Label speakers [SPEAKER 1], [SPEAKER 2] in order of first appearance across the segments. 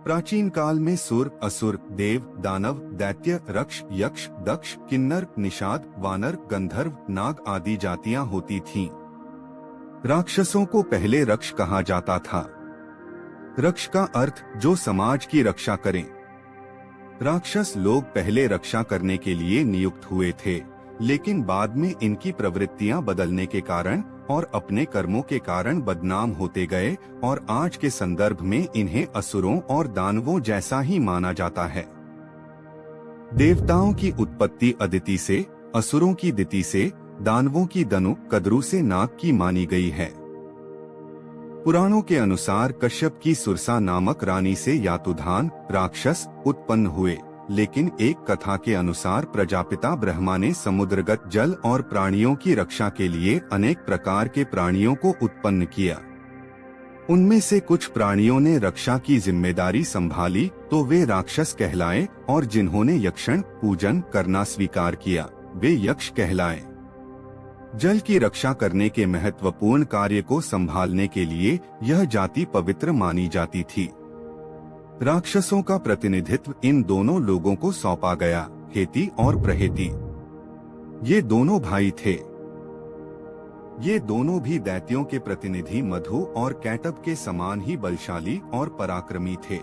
[SPEAKER 1] प्राचीन काल में सुर, असुर, देव, दानव, दैत्य, रक्ष, यक्ष, दक्ष, किन्नर, निषाद, वानर, गंधर्व, नाग आदि जातियां होती थीं। राक्षसों को पहले रक्ष कहा जाता था। रक्ष का अर्थ जो समाज की रक्षा करें। राक्षस लोग पहले रक्षा करने के लिए नियुक्त हुए थे, लेकिन बाद में इनकी प्रवृत्तियां बदलने के कारण और अपने कर्मों के कारण बदनाम होते गए और आज के संदर्भ में इन्हें असुरों और दानवों जैसा ही माना जाता है। देवताओं की उत्पत्ति अदिति से, असुरों की दिति से, दानवों की दनु कद्रु से नाग की मानी गई है। पुराणों के अनुसार कश्यप की सुरसा नामक रानी से यातुधान राक्षस उत्पन्न हुए, लेकिन एक कथा के अनुसार प्रजापिता ब्रह्मा ने समुद्रगत जल और प्राणियों की रक्षा के लिए अनेक प्रकार के प्राणियों को उत्पन्न किया। उनमें से कुछ प्राणियों ने रक्षा की जिम्मेदारी संभाली तो वे राक्षस कहलाए, और जिन्होंने यक्षण पूजन करना स्वीकार किया वे यक्ष कहलाए। जल की रक्षा करने के महत्वपूर्ण कार्य को संभालने के लिए यह जाति पवित्र मानी जाती थी। राक्षसों का प्रतिनिधित्व इन दोनों लोगों को सौंपा गया, हेति और प्रहेति। ये दोनों भाई थे। ये दोनों भी दैत्यों के प्रतिनिधि मधु और कैटब के समान ही बलशाली और पराक्रमी थे।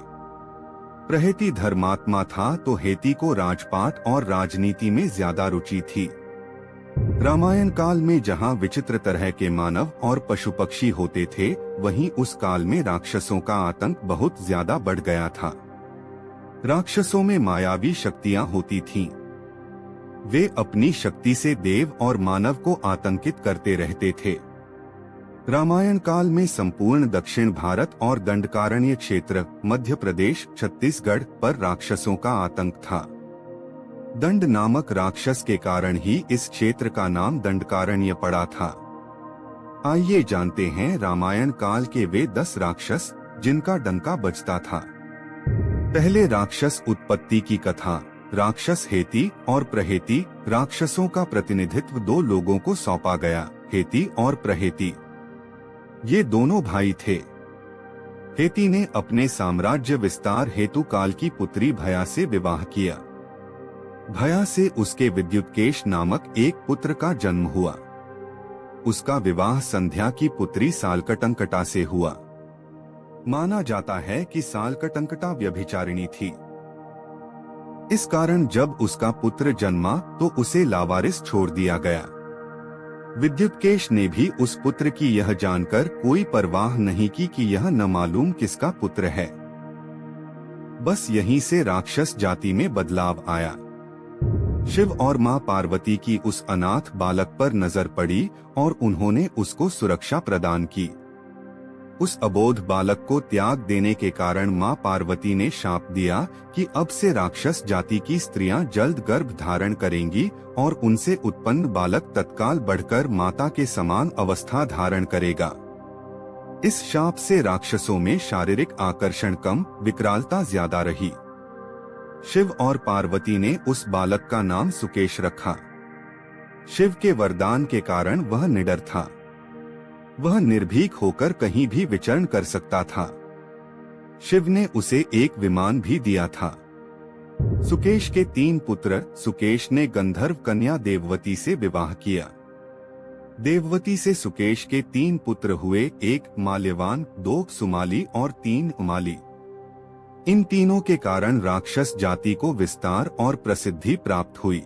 [SPEAKER 1] प्रहेति धर्मात्मा था तो हेति को राजपाट और राजनीति में ज्यादा रुचि थी। रामायण काल में जहाँ विचित्र तरह के मानव और पशु पक्षी होते थे, वहीं उस काल में राक्षसों का आतंक बहुत ज्यादा बढ़ गया था। राक्षसों में मायावी शक्तियां होती थीं। वे अपनी शक्ति से देव और मानव को आतंकित करते रहते थे। रामायण काल में संपूर्ण दक्षिण भारत और दंडकारण्य क्षेत्र, मध्य प्रदेश, छत्तीसगढ़ पर राक्षसों का आतंक था। दंड नामक राक्षस के कारण ही इस क्षेत्र का नाम दंडकारण्य पड़ा था। आइए जानते हैं रामायण काल के वे 10 राक्षस जिनका डंका बजता था। पहले राक्षस उत्पत्ति की कथा। राक्षस हेति और प्रहेति। राक्षसों का प्रतिनिधित्व 2 लोगों को सौंपा गया, हेति और प्रहेति। ये दोनों भाई थे। हेति ने अपने साम्राज्य विस्तार हेतु काल की पुत्री भया से विवाह किया। भया से उसके विद्युत्केश नामक एक पुत्र का जन्म हुआ। उसका विवाह संध्या की पुत्री सालकटंकटा से हुआ। माना जाता है कि सालकटंकटा व्यभिचारिणी थी। इस कारण जब उसका पुत्र जन्मा तो उसे लावारिस छोड़ दिया गया। विद्युत्केश ने भी उस पुत्र की यह जानकर कोई परवाह नहीं की कि यह न मालूम किसका पुत्र है। बस यहीं से राक्षस जाति में बदलाव आया। शिव और मां पार्वती की उस अनाथ बालक पर नजर पड़ी और उन्होंने उसको सुरक्षा प्रदान की। उस अबोध बालक को त्याग देने के कारण मां पार्वती ने शाप दिया कि अब से राक्षस जाति की स्त्रियां जल्द गर्भ धारण करेंगी और उनसे उत्पन्न बालक तत्काल बढ़कर माता के समान अवस्था धारण करेगा। इस शाप से राक्षसों में शारीरिक आकर्षण कम, विकरालता ज्यादा रही। शिव और पार्वती ने उस बालक का नाम सुकेश रखा। शिव के वरदान के कारण वह निडर था। वह निर्भीक होकर कहीं भी विचरण कर सकता था। शिव ने उसे एक विमान भी दिया था। सुकेश के 3 पुत्र। सुकेश ने गंधर्व कन्या देववती से विवाह किया। देववती से सुकेश के 3 पुत्र हुए, 1 माल्यवान, 2 सुमाली और 3 उमाली। इन तीनों के कारण राक्षस जाति को विस्तार और प्रसिद्धि प्राप्त हुई।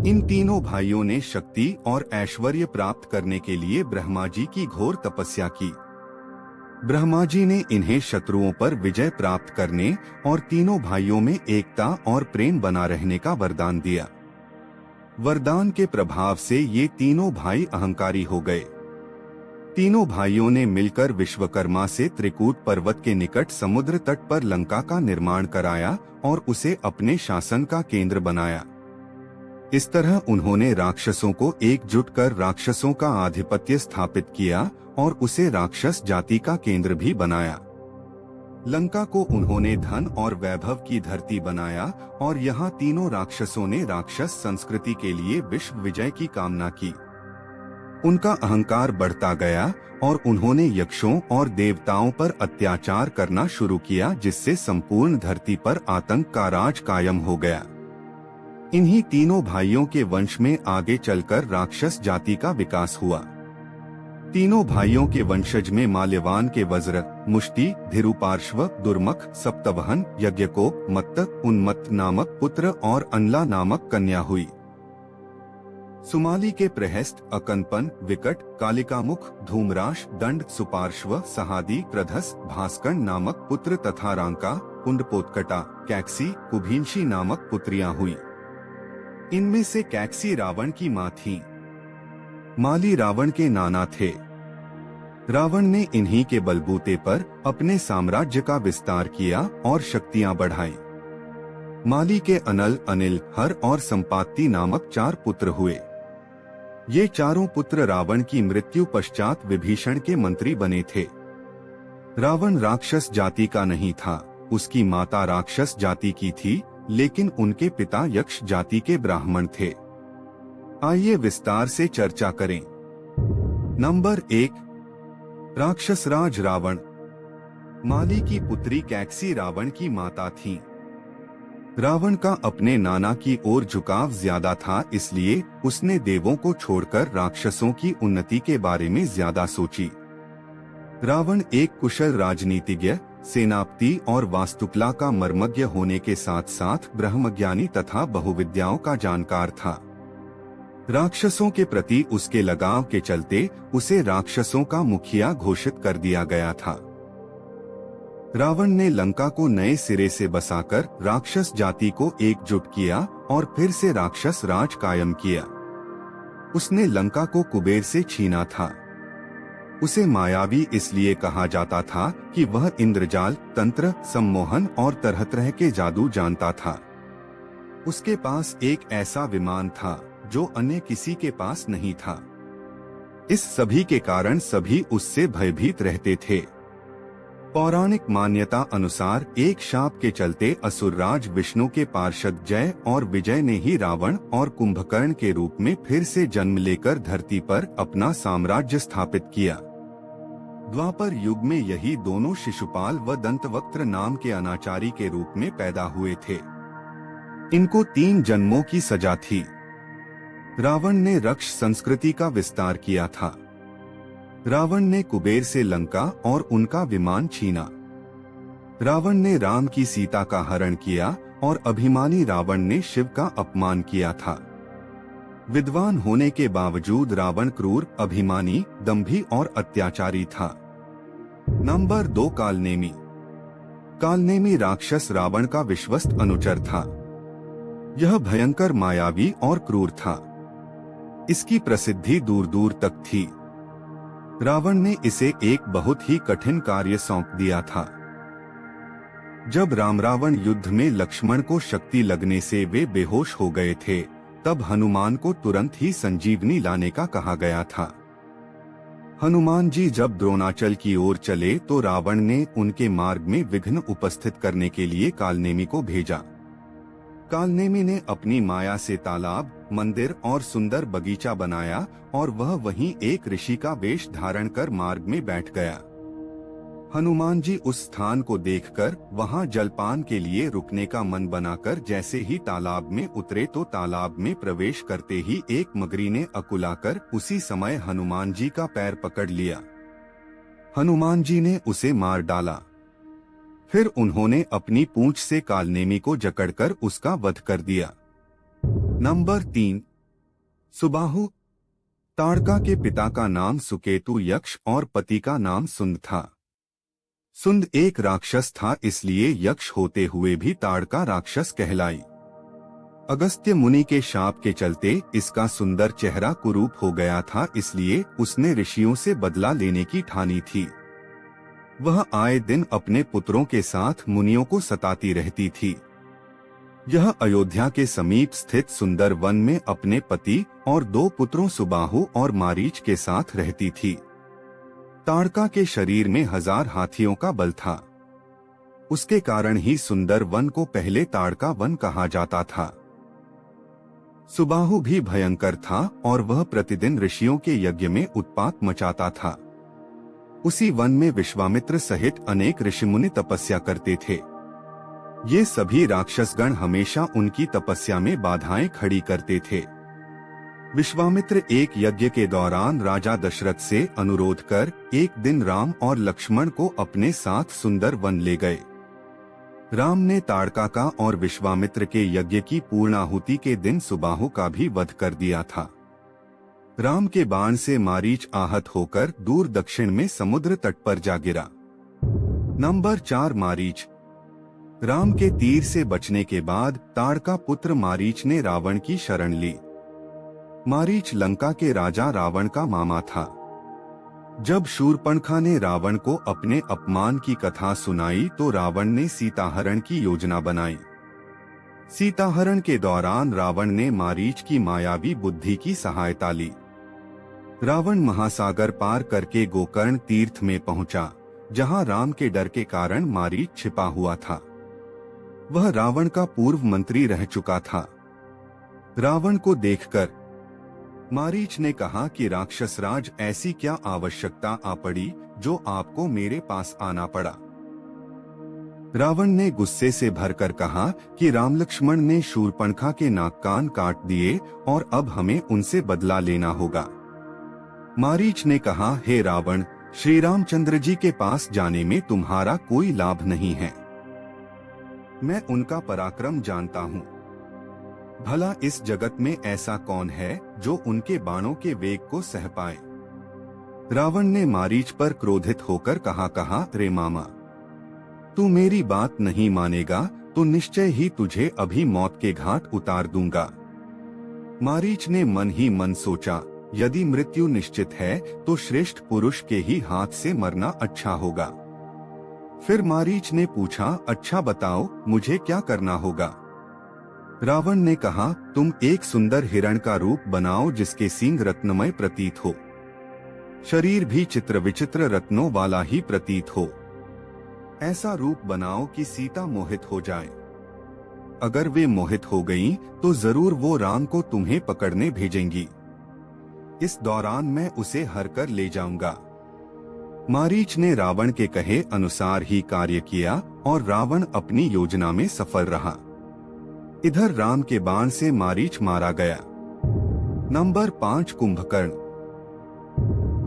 [SPEAKER 1] इन तीनों भाइयों ने शक्ति और ऐश्वर्य प्राप्त करने के लिए ब्रह्मा जी की घोर तपस्या की। ब्रह्मा जी ने इन्हें शत्रुओं पर विजय प्राप्त करने और तीनों भाइयों में एकता और प्रेम बना रहने का वरदान दिया। वरदान के प्रभाव से ये तीनों भाई अहंकारी हो गए। तीनों भाइयों ने मिलकर विश्वकर्मा से त्रिकूट पर्वत के निकट समुद्र तट पर लंका का निर्माण कराया और उसे अपने शासन का केंद्र बनाया। इस तरह उन्होंने राक्षसों को एकजुट कर राक्षसों का आधिपत्य स्थापित किया और उसे राक्षस जाति का केंद्र भी बनाया। लंका को उन्होंने धन और वैभव की धरती बनाया और यहाँ तीनों राक्षसों ने राक्षस संस्कृति के लिए विश्व विजय की कामना की। उनका अहंकार बढ़ता गया और उन्होंने यक्षों और देवताओं पर अत्याचार करना शुरू किया, जिससे संपूर्ण धरती पर आतंक का राज कायम हो गया। इन्हीं तीनों भाइयों के वंश में आगे चलकर राक्षस जाति का विकास हुआ। तीनों भाइयों के वंशज में माल्यवान के वज्र, मुष्टि, धिरुपार्श्व, दुर्मख, सप्तवहन, यज्ञकोप, मत्त, उन्मत्त नामक पुत्र और अनला नामक कन्या हुई। सुमाली के प्रहस्त, अकनपन, विकट, कालिकामुख, धूमराश, दंड, सुपार्श्व, सहादी, प्रधस, भास्कण नामक पुत्र तथा रांका, कुंडपोतकटा, कैक्सी, कुभींशी नामक पुत्रियां हुई। इनमें से कैक्सी रावण की मां थी। माली रावण के नाना थे। रावण ने इन्हीं के बलबूते पर अपने साम्राज्य का विस्तार किया और शक्तियां बढ़ाई। माली के अनल, अनिल, हर और संपाति नामक 4 पुत्र हुए। ये चारों पुत्र रावण की मृत्यु पश्चात विभीषण के मंत्री बने थे। रावण राक्षस जाति का नहीं था, उसकी माता राक्षस जाति की थी, लेकिन उनके पिता यक्ष जाति के ब्राह्मण थे। आइए विस्तार से चर्चा करें। नंबर 1, राक्षसराज रावण। माली की पुत्री कैक्सी रावण की माता थी। रावण का अपने नाना की ओर झुकाव ज्यादा था, इसलिए उसने देवों को छोड़कर राक्षसों की उन्नति के बारे में ज्यादा सोची। रावण एक कुशल राजनीतिज्ञ, सेनापति और वास्तुकला का मर्मज्ञ होने के साथ साथ ब्रह्मज्ञानी तथा बहुविद्याओं का जानकार था। राक्षसों के प्रति उसके लगाव के चलते उसे राक्षसों का मुखिया घोषित कर दिया गया था। रावण ने लंका को नए सिरे से बसाकर राक्षस जाति को एकजुट किया और फिर से राक्षस राज कायम किया। उसने लंका को कुबेर से छीना था। उसे मायावी इसलिए कहा जाता था कि वह इंद्रजाल, तंत्र, सम्मोहन और तरह तरह के जादू जानता था। उसके पास एक ऐसा विमान था जो अन्य किसी के पास नहीं था। इस सभी के कारण सभी उससे भयभीत रहते थे। पौराणिक मान्यता अनुसार एक शाप के चलते असुरराज विष्णु के पार्षद जय और विजय ने ही रावण और कुंभकर्ण के रूप में फिर से जन्म लेकर धरती पर अपना साम्राज्य स्थापित किया। द्वापर युग में यही दोनों शिशुपाल व दंतवक्त्र नाम के अनाचारी के रूप में पैदा हुए थे। इनको 3 जन्मों की सजा थी। रावण ने रक्ष संस्कृति का विस्तार किया था। रावण ने कुबेर से लंका और उनका विमान छीना। रावण ने राम की सीता का हरण किया और अभिमानी रावण ने शिव का अपमान किया था। विद्वान होने के बावजूद रावण क्रूर, अभिमानी, दंभी और अत्याचारी था। नंबर 2, कालनेमी। कालनेमी राक्षस रावण का विश्वस्त अनुचर था। यह भयंकर, मायावी और क्रूर था। इसकी प्रसिद्धि दूर दूर तक थी। रावण ने इसे एक बहुत ही कठिन कार्य सौंप दिया था। जब राम रावण युद्ध में लक्ष्मण को शक्ति लगने से वे बेहोश हो गए थे, तब हनुमान को तुरंत ही संजीवनी लाने का कहा गया था। हनुमान जी जब द्रोणाचल की ओर चले तो रावण ने उनके मार्ग में विघ्न उपस्थित करने के लिए कालनेमी को भेजा। कालनेमी ने अपनी माया से तालाब, मंदिर और सुंदर बगीचा बनाया और वह वहीं एक ऋषि का वेश धारण कर मार्ग में बैठ गया। हनुमान जी उस स्थान को देखकर वहां जलपान के लिए रुकने का मन बनाकर जैसे ही तालाब में उतरे तो तालाब में प्रवेश करते ही एक मगरी ने अकुलाकर उसी समय हनुमान जी का पैर पकड़ लिया। हनुमान जी ने उसे मार डाला। फिर उन्होंने अपनी पूंछ से कालनेमी को जकड़कर उसका वध कर दिया। नंबर 3, सुबाहु। ताड़का के पिता का नाम सुकेतु यक्ष और पति का नाम सुंद था। सुंद एक राक्षस था, इसलिए यक्ष होते हुए भी ताड़का राक्षस कहलाई। अगस्त्य मुनि के शाप के चलते इसका सुंदर चेहरा कुरूप हो गया था, इसलिए उसने ऋषियों से बदला लेने की ठानी थी। वह आए दिन अपने पुत्रों के साथ मुनियों को सताती रहती थी। यह अयोध्या के समीप स्थित सुंदर वन में अपने पति और 2 पुत्रों सुबाहु और मारीच के साथ रहती थी। ताड़का के शरीर में 1000 हाथियों का बल था। उसके कारण ही सुंदर वन को पहले ताड़का वन कहा जाता था। सुबाहु भी भयंकर था और वह प्रतिदिन ऋषियों के यज्ञ में उत्पात मचाता था। उसी वन में विश्वामित्र सहित अनेक ऋषिमुनि तपस्या करते थे। ये सभी राक्षसगण हमेशा उनकी तपस्या में बाधाएं खड़ी करते थे। विश्वामित्र एक यज्ञ के दौरान राजा दशरथ से अनुरोध कर एक दिन राम और लक्ष्मण को अपने साथ सुंदर वन ले गए। राम ने ताड़का का और विश्वामित्र के यज्ञ की पूर्णाहुति के दिन सुबाहु का भी वध कर दिया था। राम के बाण से मारीच आहत होकर दूर दक्षिण में समुद्र तट पर जा गिरा। नंबर 4 मारीच। राम के तीर से बचने के बाद ताड़का पुत्र मारीच ने रावण की शरण ली। मारीच लंका के राजा रावण का मामा था। जब शूर्पणखा ने रावण को अपने अपमान की कथा सुनाई तो रावण ने सीताहरण की योजना बनाई। सीताहरण के दौरान रावण ने मारीच की मायावी बुद्धि की सहायता ली। रावण महासागर पार करके गोकर्ण तीर्थ में पहुंचा, जहां राम के डर के कारण मारीच छिपा हुआ था। वह रावण का पूर्व मंत्री रह चुका था। रावण को देखकर मारीच ने कहा कि राक्षस राज, ऐसी क्या आवश्यकता आ पड़ी जो आपको मेरे पास आना पड़ा। रावण ने गुस्से से भरकर कहा कि राम लक्ष्मण ने शूर्पणखा के नाक कान काट दिए और अब हमें उनसे बदला लेना होगा। मारीच ने कहा, हे रावण, श्री रामचंद्र जी के पास जाने में तुम्हारा कोई लाभ नहीं है। मैं उनका पराक्रम जानता हूँ। भला इस जगत में ऐसा कौन है जो उनके बाणों के वेग को सह पाए। रावण ने मारीच पर क्रोधित होकर कहा, रे मामा, तू मेरी बात नहीं मानेगा तो निश्चय ही तुझे अभी मौत के घाट उतार दूंगा। मारीच ने मन ही मन सोचा, यदि मृत्यु निश्चित है तो श्रेष्ठ पुरुष के ही हाथ से मरना अच्छा होगा। फिर मारीच ने पूछा, अच्छा बताओ, मुझे क्या करना होगा। रावण ने कहा, तुम एक सुंदर हिरण का रूप बनाओ जिसके सींग रत्नमय प्रतीत हो, शरीर भी चित्र विचित्र रत्नों वाला ही प्रतीत हो। ऐसा रूप बनाओ कि सीता मोहित हो जाए। अगर वे मोहित हो गईं, तो जरूर वो राम को तुम्हें पकड़ने भेजेंगी। इस दौरान मैं उसे हर कर ले जाऊंगा। मारीच ने रावण के कहे अनुसार ही कार्य किया और रावण अपनी योजना में सफल रहा। इधर राम के बाण से मारीच मारा गया। नंबर 5 कुंभकर्ण।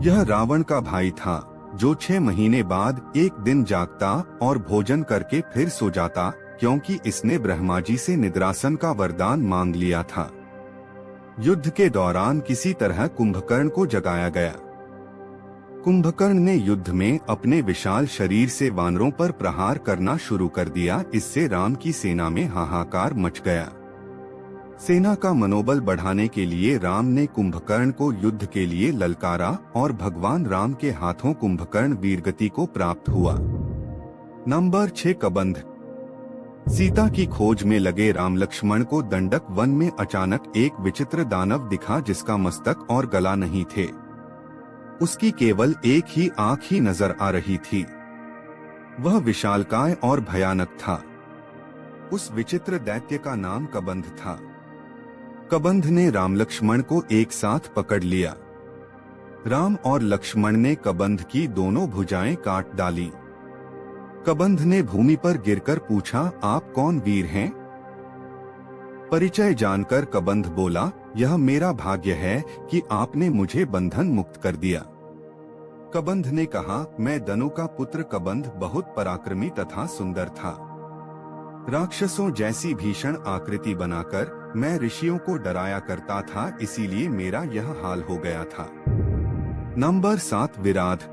[SPEAKER 1] यह रावण का भाई था जो 6 महीने बाद एक दिन जागता और भोजन करके फिर सो जाता, क्योंकि इसने ब्रह्मा जी से निद्रासन का वरदान मांग लिया था। युद्ध के दौरान किसी तरह कुंभकर्ण को जगाया गया। कुंभकर्ण ने युद्ध में अपने विशाल शरीर से वानरों पर प्रहार करना शुरू कर दिया। इससे राम की सेना में हाहाकार मच गया। सेना का मनोबल बढ़ाने के लिए राम ने कुंभकर्ण को युद्ध के लिए ललकारा और भगवान राम के हाथों कुंभकर्ण वीरगति को प्राप्त हुआ। नंबर 6 कबंध। सीता की खोज में लगे राम लक्ष्मण को दंडक वन में अचानक एक विचित्र दानव दिखा जिसका मस्तक और गला नहीं थे। उसकी केवल एक ही आंख ही नजर आ रही थी। वह विशालकाय और भयानक था। उस विचित्र दैत्य का नाम कबंध था। कबंध ने राम लक्ष्मण को एक साथ पकड़ लिया। राम और लक्ष्मण ने कबंध की दोनों भुजाएं काट डाली। कबंध ने भूमि पर गिरकर पूछा, आप कौन वीर हैं? परिचय जानकर कबंध बोला, यह मेरा भाग्य है कि आपने मुझे बंधन मुक्त कर दिया। कबंध ने कहा, मैं दनु का पुत्र कबंध बहुत पराक्रमी तथा सुंदर था। राक्षसों जैसी भीषण आकृति बनाकर मैं ऋषियों को डराया करता था, इसीलिए मेरा यह हाल हो गया था। नंबर 7 विराध।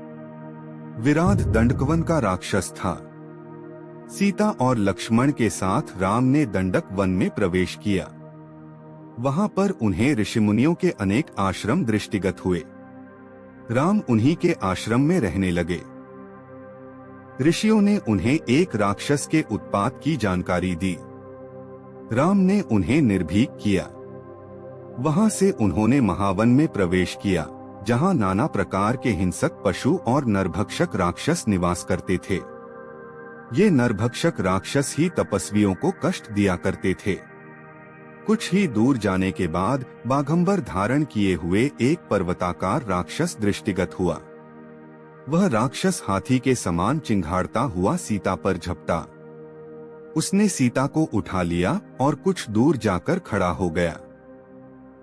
[SPEAKER 1] विराध दंडकवन का राक्षस था। सीता और लक्ष्मण के साथ राम ने दंडक वन में प्रवेश किया। वहां पर उन्हें ऋषिमुनियों के अनेक आश्रम दृष्टिगत हुए। राम उन्हीं के आश्रम में रहने लगे। ऋषियों ने उन्हें एक राक्षस के उत्पात की जानकारी दी। राम ने उन्हें निर्भीक किया। वहां से उन्होंने महावन में प्रवेश किया, जहां नाना प्रकार के हिंसक पशु और नरभक्षक राक्षस निवास करते थे। ये नरभक्षक राक्षस ही तपस्वियों को कष्ट दिया करते थे। कुछ ही दूर जाने के बाद बाघंबर धारण किए हुए एक पर्वताकार राक्षस दृष्टिगत हुआ। वह राक्षस हाथी के समान चिंघाड़ता हुआ सीता पर झपटा। उसने सीता को उठा लिया और कुछ दूर जाकर खड़ा हो गया।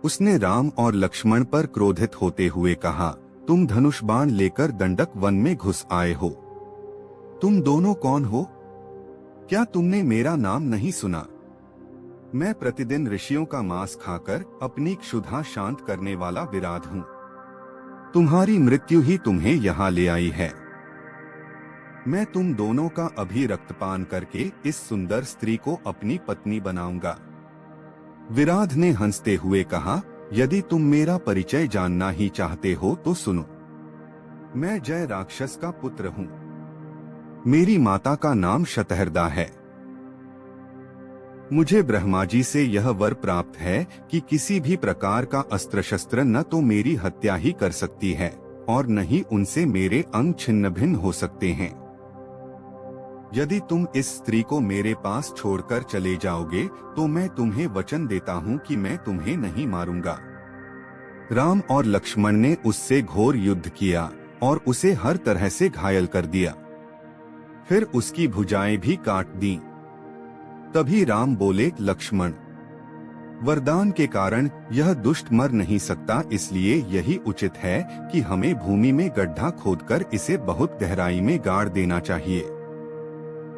[SPEAKER 1] उसने राम और लक्ष्मण पर क्रोधित होते हुए कहा, तुम धनुष बाण लेकर दंडक वन में घुस आए हो। तुम दोनों कौन हो? क्या तुमने मेरा नाम नहीं सुना? मैं प्रतिदिन ऋषियों का मांस खाकर अपनी क्षुधा शांत करने वाला विराध हूँ। तुम्हारी मृत्यु ही तुम्हें यहाँ ले आई है। मैं तुम दोनों का अभी रक्तपान करके इस सुंदर स्त्री को अपनी पत्नी बनाऊंगा। विराध ने हंसते हुए कहा, यदि तुम मेरा परिचय जानना ही चाहते हो तो सुनो। मैं जय राक्षस का पुत्र हूँ। मेरी माता का नाम शतहरदा है। मुझे ब्रह्मा जी से यह वर प्राप्त है कि किसी भी प्रकार का अस्त्र शस्त्र न तो मेरी हत्या ही कर सकती है और न ही उनसे मेरे अंग छिन्न भिन्न हो सकते हैं। यदि तुम इस स्त्री को मेरे पास छोड़कर चले जाओगे तो मैं तुम्हें वचन देता हूँ कि मैं तुम्हें नहीं मारूंगा। राम और लक्ष्मण ने उससे घोर युद्ध किया और उसे हर तरह से घायल कर दिया। फिर उसकी भुजाएं भी काट दी। तभी राम बोले, लक्ष्मण, वरदान के कारण यह दुष्ट मर नहीं सकता, इसलिए यही उचित है कि हमें भूमि में गड्ढा खोदकर इसे बहुत गहराई में गाड़ देना चाहिए।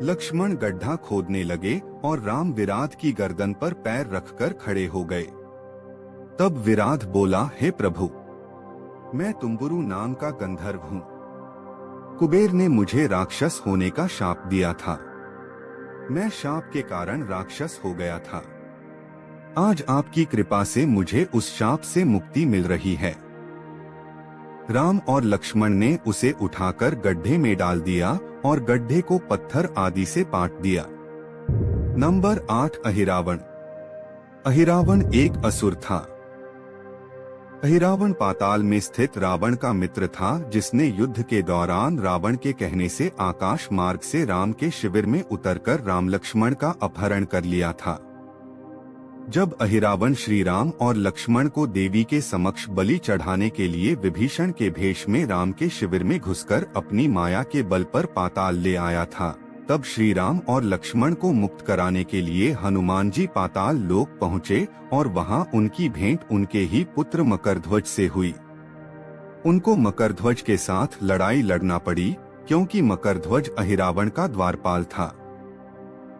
[SPEAKER 1] लक्ष्मण गड्ढा खोदने लगे और राम विराध की गर्दन पर पैर रखकर खड़े हो गए। तब विराध बोला, हे प्रभु, मैं तुम्बुरु नाम का गंधर्व हूँ। कुबेर ने मुझे राक्षस होने का शाप दिया था। मैं शाप के कारण राक्षस हो गया था। आज आपकी कृपा से मुझे उस शाप से मुक्ति मिल रही है। राम और लक्ष्मण ने उसे उठाकर गड्ढे में डाल दिया और गड्ढे को पत्थर आदि से पाट दिया। नंबर 8, अहिरावण। अहिरावण एक असुर था। अहिरावण पाताल में स्थित रावण का मित्र था, जिसने युद्ध के दौरान रावण के कहने से आकाश मार्ग से राम के शिविर में उतरकर राम लक्ष्मण का अपहरण कर लिया था। जब अहिरावण श्री राम और लक्ष्मण को देवी के समक्ष बलि चढ़ाने के लिए विभीषण के भेष में राम के शिविर में घुसकर अपनी माया के बल पर पाताल ले आया था, तब श्री राम और लक्ष्मण को मुक्त कराने के लिए हनुमान जी पाताल लोक पहुँचे और वहां उनकी भेंट उनके ही पुत्र मकरध्वज से हुई। उनको मकरध्वज के साथ लड़ाई लड़ना पड़ी, क्योंकि मकरध्वज अहिरावण का द्वारपाल था।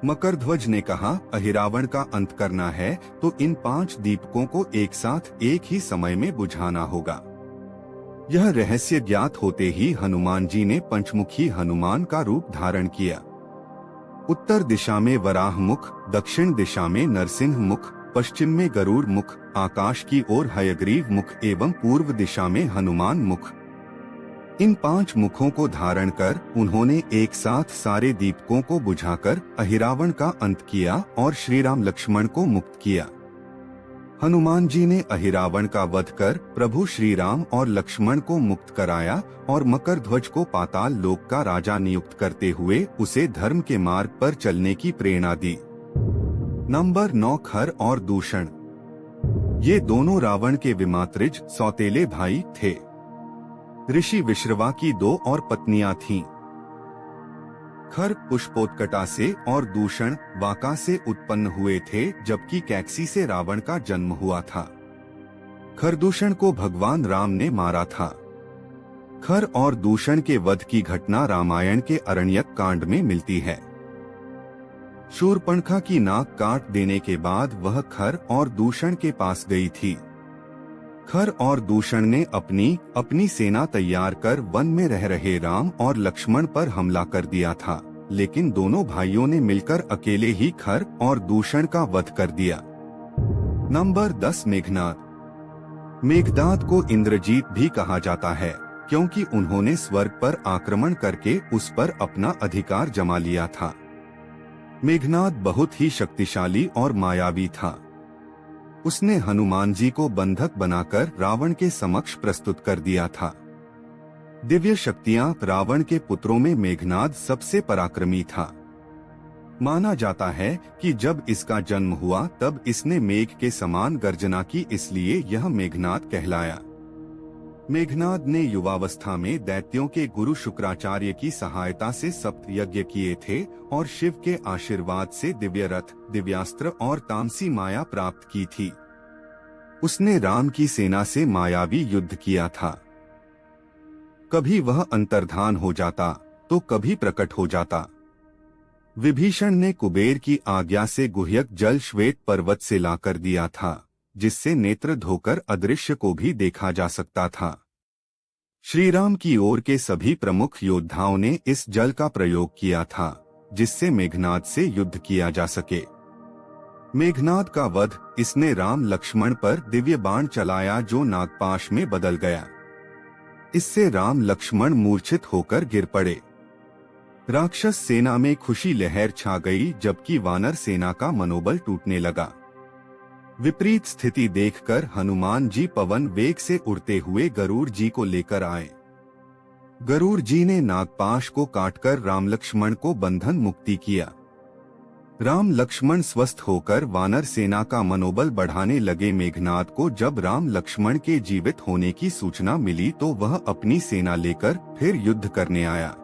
[SPEAKER 1] मकरध्वज ने कहा, अहिरावण का अंत करना है तो इन 5 दीपकों को एक साथ एक ही समय में बुझाना होगा। यह रहस्य ज्ञात होते ही हनुमान जी ने पंचमुखी हनुमान का रूप धारण किया। उत्तर दिशा में वराह मुख, दक्षिण दिशा में नरसिंह मुख, पश्चिम में गरुड़ मुख, आकाश की ओर हयग्रीव मुख एवं पूर्व दिशा में हनुमान मुख। इन 5 मुखों को धारण कर उन्होंने एक साथ सारे दीपकों को बुझाकर अहिरावण का अंत किया और श्री राम लक्ष्मण को मुक्त किया। हनुमान जी ने अहिरावण का वध कर प्रभु श्री राम और लक्ष्मण को मुक्त कराया और मकरध्वज को पाताल लोक का राजा नियुक्त करते हुए उसे धर्म के मार्ग पर चलने की प्रेरणा दी। नंबर 9, खर और दूषण। ये दोनों रावण के विमात्रिज सौतेले भाई थे। ऋषि विश्रवा की 2 और पत्नियां थीं। खर पुष्पोत्कटा से और दूषण वाका से उत्पन्न हुए थे, जबकि कैकसी से रावण का जन्म हुआ था। खरदूषण को भगवान राम ने मारा था। खर और दूषण के वध की घटना रामायण के अरण्यक कांड में मिलती है। शूर्पणखा की नाक काट देने के बाद वह खर और दूषण के पास गई थी। खर और दूषण ने अपनी सेना तैयार कर वन में रह रहे राम और लक्ष्मण पर हमला कर दिया था, लेकिन दोनों भाइयों ने मिलकर अकेले ही खर और दूषण का वध कर दिया। नंबर 10, मेघनाद। मेघनाद को इंद्रजीत भी कहा जाता है, क्योंकि उन्होंने स्वर्ग पर आक्रमण करके उस पर अपना अधिकार जमा लिया था। मेघनाद बहुत ही शक्तिशाली और मायावी था। उसने हनुमान जी को बंधक बनाकर रावण के समक्ष प्रस्तुत कर दिया था। दिव्य शक्तियां रावण के पुत्रों में मेघनाद सबसे पराक्रमी था। माना जाता है कि जब इसका जन्म हुआ तब इसने मेघ के समान गर्जना की, इसलिए यह मेघनाद कहलाया। मेघनाद ने युवावस्था में दैत्यों के गुरु शुक्राचार्य की सहायता से सप्त यज्ञ किए थे और शिव के आशीर्वाद से दिव्य रथ, दिव्यास्त्र और तामसी माया प्राप्त की थी। उसने राम की सेना से मायावी युद्ध किया था। कभी वह अंतर्धान हो जाता तो कभी प्रकट हो जाता। विभीषण ने कुबेर की आज्ञा से गुह्यक जल श्वेत पर्वत से लाकर दिया था, जिससे नेत्र धोकर अदृश्य को भी देखा जा सकता था। श्रीराम की ओर के सभी प्रमुख योद्धाओं ने इस जल का प्रयोग किया था, जिससे मेघनाद से युद्ध किया जा सके। मेघनाद का वध, इसने राम लक्ष्मण पर दिव्य बाण चलाया जो नागपाश में बदल गया। इससे राम लक्ष्मण मूर्छित होकर गिर पड़े। राक्षस सेना में खुशी लहर छा गई, जबकि वानर सेना का मनोबल टूटने लगा। विपरीत स्थिति देखकर हनुमान जी पवन वेग से उड़ते हुए गरुड़ जी को लेकर आए। गरुड़ जी ने नागपाश को काटकर राम लक्ष्मण को बंधन मुक्ति किया। राम लक्ष्मण स्वस्थ होकर वानर सेना का मनोबल बढ़ाने लगे। मेघनाद को जब राम लक्ष्मण के जीवित होने की सूचना मिली तो वह अपनी सेना लेकर फिर युद्ध करने आया।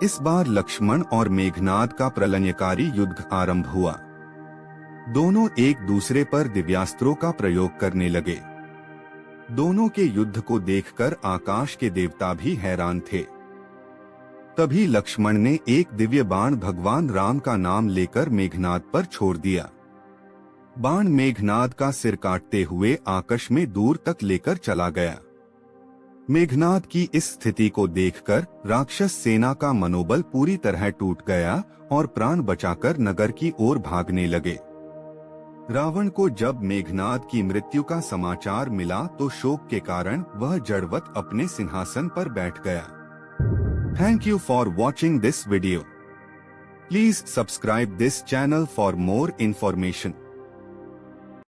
[SPEAKER 1] इस बार लक्ष्मण और मेघनाद का प्रलयकारी युद्ध आरंभ हुआ। दोनों एक दूसरे पर दिव्यास्त्रों का प्रयोग करने लगे। दोनों के युद्ध को देखकर आकाश के देवता भी हैरान थे। तभी लक्ष्मण ने एक दिव्य बाण भगवान राम का नाम लेकर मेघनाद पर छोड़ दिया। बाण मेघनाद का सिर काटते हुए आकाश में दूर तक लेकर चला गया। मेघनाद की इस स्थिति को देखकर राक्षस सेना का मनोबल पूरी तरह टूट गया और प्राण बचाकर नगर की ओर भागने लगे। रावण को जब मेघनाद की मृत्यु का समाचार मिला तो शोक के कारण वह जड़वत अपने सिंहासन पर बैठ गया। Thank you for watching this video. Please subscribe this channel for more information.